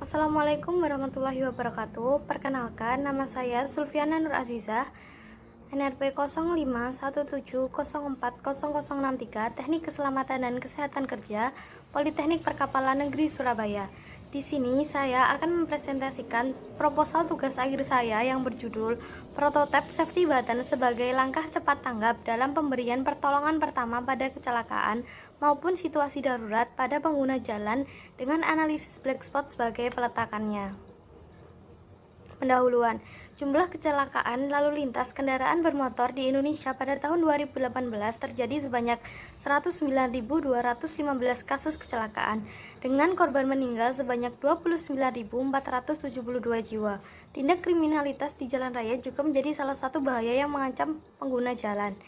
Assalamualaikum warahmatullahi wabarakatuh. Perkenalkan, nama saya Sulfiana Nur Azizah, NRP 0517040063, Teknik Keselamatan dan Kesehatan Kerja, Politeknik Perkapalan Negeri Surabaya. Di sini saya akan mempresentasikan proposal tugas akhir saya yang berjudul Prototipe Safety Button sebagai langkah cepat tanggap dalam pemberian pertolongan pertama pada kecelakaan maupun situasi darurat pada pengguna jalan dengan analisis black spot sebagai peletakannya. Pendahuluan, jumlah kecelakaan lalu lintas kendaraan bermotor di Indonesia pada tahun 2018 terjadi sebanyak 109.215 kasus kecelakaan, dengan korban meninggal sebanyak 29.472 jiwa. Tindak kriminalitas di jalan raya juga menjadi salah satu bahaya yang mengancam pengguna jalan.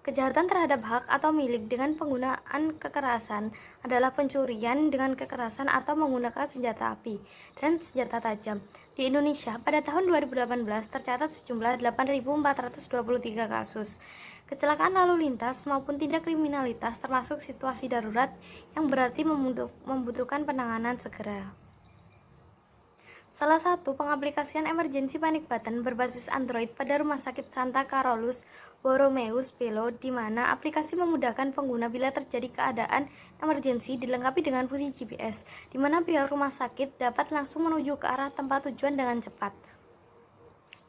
Kejahatan terhadap hak atau milik dengan penggunaan kekerasan adalah pencurian dengan kekerasan atau menggunakan senjata api dan senjata tajam. Di Indonesia, pada tahun 2018 tercatat sejumlah 8.423 kasus kecelakaan lalu lintas maupun tindak kriminalitas termasuk situasi darurat yang berarti membutuhkan penanganan segera. Salah satu pengaplikasian emergency panic button berbasis Android pada Rumah Sakit Santa Carolus Borromeus Belo, di mana aplikasi memudahkan pengguna bila terjadi keadaan emergency dilengkapi dengan fungsi GPS, di mana pihak rumah sakit dapat langsung menuju ke arah tempat tujuan dengan cepat.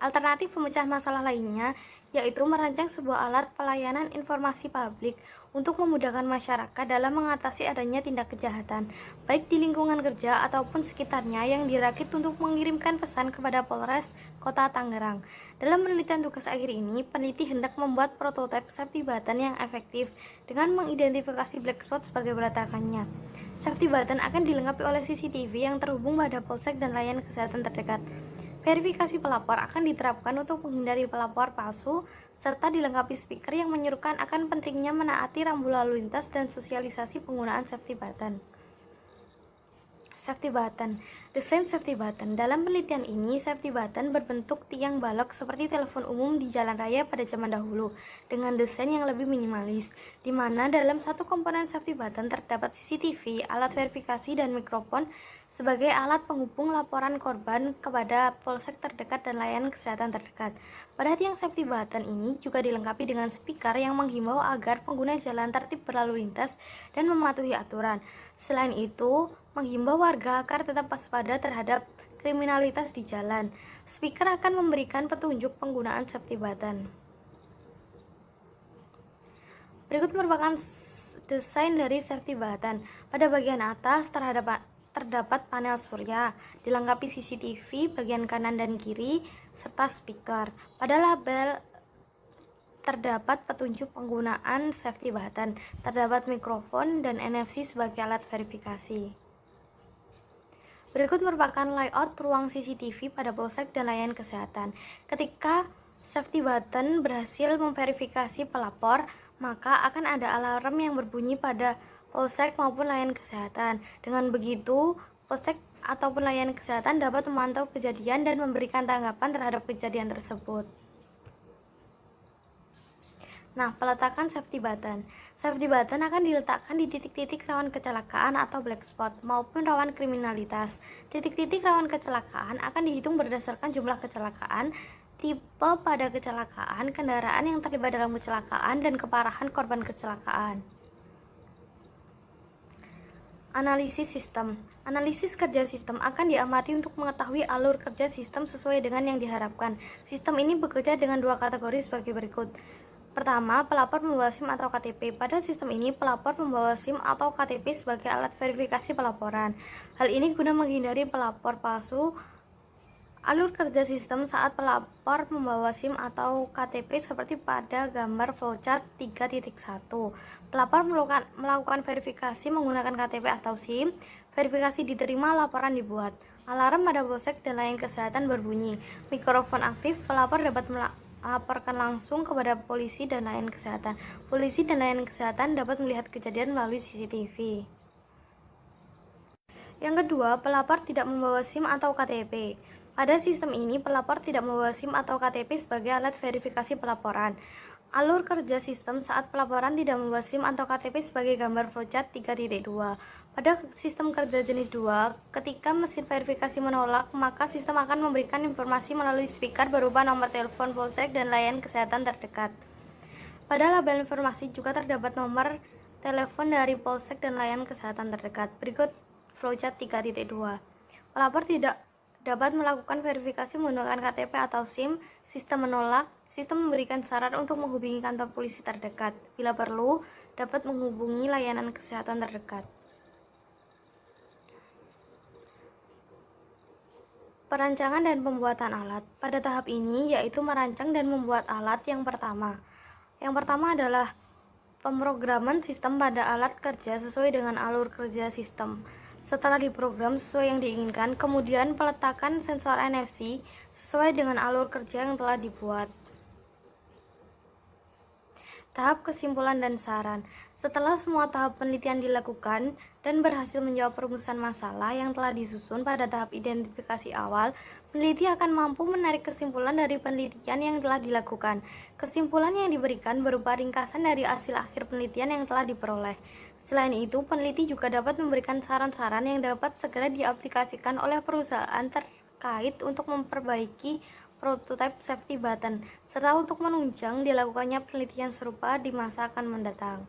Alternatif pemecah masalah lainnya yaitu merancang sebuah alat pelayanan informasi publik untuk memudahkan masyarakat dalam mengatasi adanya tindak kejahatan, baik di lingkungan kerja ataupun sekitarnya, yang dirakit untuk mengirimkan pesan kepada Polres Kota Tangerang. Dalam penelitian tugas akhir ini, peneliti hendak membuat prototipe safety button yang efektif dengan mengidentifikasi black spot sebagai peletakannya. Safety button akan dilengkapi oleh CCTV yang terhubung pada polsek dan layanan kesehatan terdekat. Verifikasi pelapor akan diterapkan untuk menghindari pelapor palsu, serta dilengkapi speaker yang menyerukan akan pentingnya menaati rambu lalu lintas dan sosialisasi penggunaan safety button. Safety button. Desain safety button. Dalam penelitian ini, safety button berbentuk tiang balok seperti telepon umum di jalan raya pada zaman dahulu, dengan desain yang lebih minimalis, di mana dalam satu komponen safety button terdapat CCTV, alat verifikasi, dan mikrofon sebagai alat penghubung laporan korban kepada polsek terdekat dan layanan kesehatan terdekat. Pada tiang safety button ini juga dilengkapi dengan speaker yang menghimbau agar pengguna jalan tertib berlalu lintas dan mematuhi aturan. Selain itu, menghimbau warga agar tetap waspada terhadap kriminalitas di jalan. Speaker akan memberikan petunjuk penggunaan safety button. Berikut merupakan desain dari safety button. Pada bagian atas terdapat panel surya, dilengkapi CCTV bagian kanan dan kiri, serta speaker. Pada label terdapat petunjuk penggunaan safety button, terdapat mikrofon dan NFC sebagai alat verifikasi. Berikut merupakan layout ruang CCTV pada polsek dan layanan kesehatan. Ketika safety button berhasil memverifikasi pelapor, maka akan ada alarm yang berbunyi pada polsek maupun layanan kesehatan. Dengan begitu, polsek ataupun layanan kesehatan dapat memantau kejadian dan memberikan tanggapan terhadap kejadian tersebut. Nah, peletakan safety button. Safety button akan diletakkan di titik-titik rawan kecelakaan atau black spot maupun rawan kriminalitas. Titik-titik rawan kecelakaan akan dihitung berdasarkan jumlah kecelakaan, tipe pada kecelakaan, kendaraan yang terlibat dalam kecelakaan, dan keparahan korban kecelakaan. Analisis sistem. Analisis kerja sistem akan diamati untuk mengetahui alur kerja sistem sesuai dengan yang diharapkan. Sistem ini bekerja dengan dua kategori sebagai berikut. Pertama, pelapor membawa SIM atau KTP. Pada sistem ini, pelapor membawa SIM atau KTP sebagai alat verifikasi pelaporan. Hal ini guna menghindari pelapor palsu. Alur kerja sistem saat pelapor membawa SIM atau KTP seperti pada gambar flowchart 3.1. Pelapor melakukan verifikasi menggunakan KTP atau SIM. Verifikasi diterima, laporan dibuat. Alarm pada polsek dan layanan kesehatan berbunyi. Mikrofon aktif, pelapor dapat melaporkan langsung kepada polisi dan layanan kesehatan. Polisi dan layanan kesehatan dapat melihat kejadian melalui CCTV. Yang kedua, pelapor tidak membawa SIM atau KTP. Pada sistem ini, pelapor tidak membawa SIM atau KTP sebagai alat verifikasi pelaporan. Alur kerja sistem saat pelaporan tidak membawa SIM atau KTP sebagai gambar flowchart 3.2. Pada sistem kerja jenis 2, ketika mesin verifikasi menolak, maka sistem akan memberikan informasi melalui speaker berupa nomor telepon polsek dan layanan kesehatan terdekat. Pada label informasi juga terdapat nomor telepon dari polsek dan layanan kesehatan terdekat. Berikut flowchart 3.2. Pelapor tidak dapat melakukan verifikasi menggunakan KTP atau SIM, sistem menolak, sistem memberikan saran untuk menghubungi kantor polisi terdekat. Bila perlu, dapat menghubungi layanan kesehatan terdekat. Perancangan dan pembuatan alat. Pada tahap ini yaitu merancang dan membuat alat yang pertama. Yang pertama adalah pemrograman sistem pada alat kerja sesuai dengan alur kerja sistem. Setelah diprogram sesuai yang diinginkan, kemudian peletakan sensor NFC sesuai dengan alur kerja yang telah dibuat. Tahap kesimpulan dan saran. Setelah semua tahap penelitian dilakukan dan berhasil menjawab perumusan masalah yang telah disusun pada tahap identifikasi awal, peneliti akan mampu menarik kesimpulan dari penelitian yang telah dilakukan. Kesimpulan yang diberikan berupa ringkasan dari hasil akhir penelitian yang telah diperoleh. Selain itu, peneliti juga dapat memberikan saran-saran yang dapat segera diaplikasikan oleh perusahaan terkait untuk memperbaiki prototipe safety button, serta untuk menunjang dilakukannya penelitian serupa di masa akan mendatang.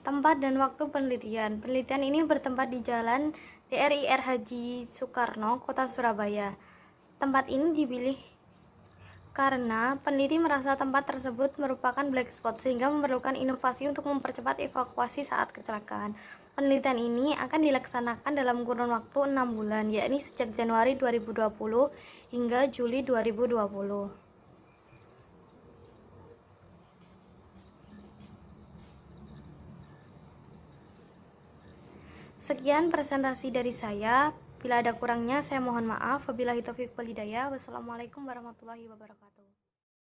Tempat dan waktu penelitian. Penelitian ini bertempat di Jalan DRIR Haji Soekarno, Kota Surabaya. Tempat ini dipilih karena peneliti merasa tempat tersebut merupakan black spot sehingga memerlukan inovasi untuk mempercepat evakuasi saat kecelakaan. Penelitian ini akan dilaksanakan dalam kurun waktu 6 bulan, yakni sejak Januari 2020 hingga Juli 2020. Sekian presentasi dari saya. Bila ada kurangnya, saya mohon maaf. Wabillahi taufiq wal hidayah. Wassalamualaikum warahmatullahi wabarakatuh.